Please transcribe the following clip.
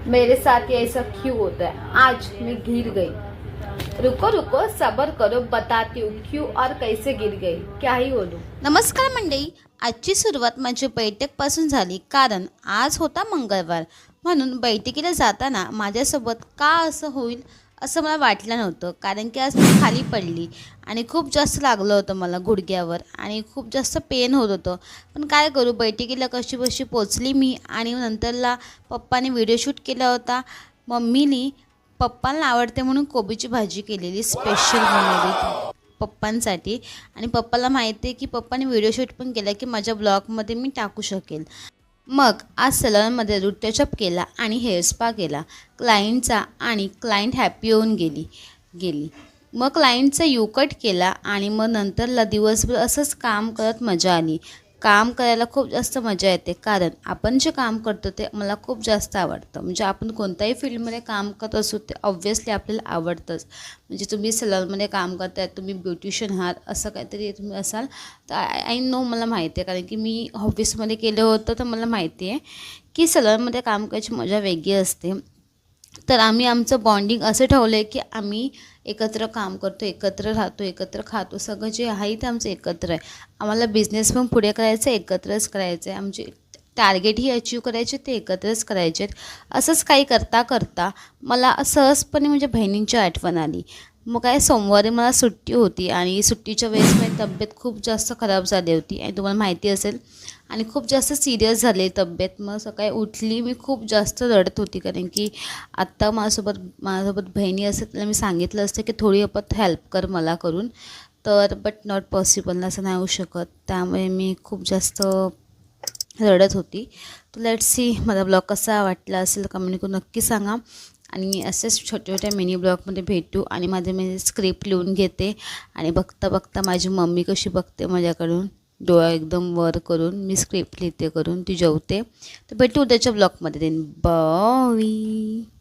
मेरे साथ ये ऐसा क्यों होता है? आज मैं गिर गई। रुको रुको सबर करो, बताती हूँ क्यों और कैसे गिर गई। क्या ही बोलूं। नमस्कार मंडळी. आजची सुरुवात माझी बैठकपासून झाली, कारण आज होता मंगळवार. म्हणून बैठकीला जाताना माझ्यासोबत का असं होईल असं मला वाटलं नव्हतं, कारण की आज मी खाली पडली आणि खूप जास्त लागलं होतं मला गुडघ्यावर आणि खूप जास्त पेन होत होतं. पण काय करू, बैठकीला कशी बशी पोचली मी. आणि नंतरला पप्पाने व्हिडिओ शूट केला होता. मम्मीनी पप्पांना आवडते म्हणून कोबीची भाजी केलेली, स्पेशल बनवली पप्पांसाठी. आणि पप्पाला माहिती आहे की पप्पाने व्हिडिओ शूट पण केला की माझ्या ब्लॉगमध्ये मी टाकू शकेल. मग आज सलूनमध्ये रूट टचअप केला आणि हेअर स्पा केला क्लायंटचा, आणि क्लायंट हॅपी होऊन गेली. मग क्लायंटचा यू कट केला आणि मग नंतरला दिवसभर असंच काम करत मजा आली. काम करायला खूप जास्त मजा येते, कारण आपण जे काम करतो ते मला खूप जास्त आवडतं. म्हणजे आपण कोणत्याही फील्डमध्ये काम करत असू ते ऑब्व्हियसली आपल्याला आवडतंच. म्हणजे तुम्ही सलूनमध्ये काम करताय, तुम्ही ब्युटिशियन आहात, असं काहीतरी तुम्ही असाल तर आय नो, मला माहिती आहे, कारण की मी ऑफिसमध्ये केलं होतं तर मला माहिती आहे की सलूनमध्ये काम करायची मजा वेगळी असते. तर आम्ही आमचं बॉन्डिंग असं ठेवलं आहे की आम्ही एकत्र काम करतो, एकत्र राहतो, एकत्र खातो, सगळं जे आहे ते आमचं एकत्र आहे. आम्हाला बिझनेस पण पुढे करायचं आहे, एकत्रच करायचं आहे. आमचे टार्गेट ही अचीव करायचे ते एकत्रच करायचे आहेत. असंच काही करता करता मला सहजपणे म्हणजे बहिणींची आठवण आली. मग काय, सोमवारी मला सुट्टी होती आणि सुट्टीच्या वेळेस माझी तब्येत खूप जास्त खराब झाली होती आणि तुम्हाला माहिती असेल, आणि खूप जास्त सिरियस झाली तब्येत. मग सकाळी उठली, मी खूप जास्त रडत होती, कारण की आत्ता माझ्यासोबत बहिणी असते त्याला मी सांगितलं असतं की थोडी आपण हेल्प कर मला करून, तर बट नॉट पॉसिबल, असं नाही होऊ शकत. त्यामुळे मी खूप जास्त रडत होती. तर लेट्स सी माझा ब्लॉग कसा वाटला असेल कमेंट करून नक्की सांगा. आणि असेच छोट्या छोट्या मिनी ब्लॉगमध्ये भेटू. आणि मी स्क्रिप्ट लिहून घेते आणि बघता बघता माझी मम्मी कशी बघते माझ्याकडून डोळा एकदम वर करून, मी स्क्रिप्ट लिहिते करून, ती जेवते. तर भेटू उद्याच्या ब्लॉगमध्ये. बाय.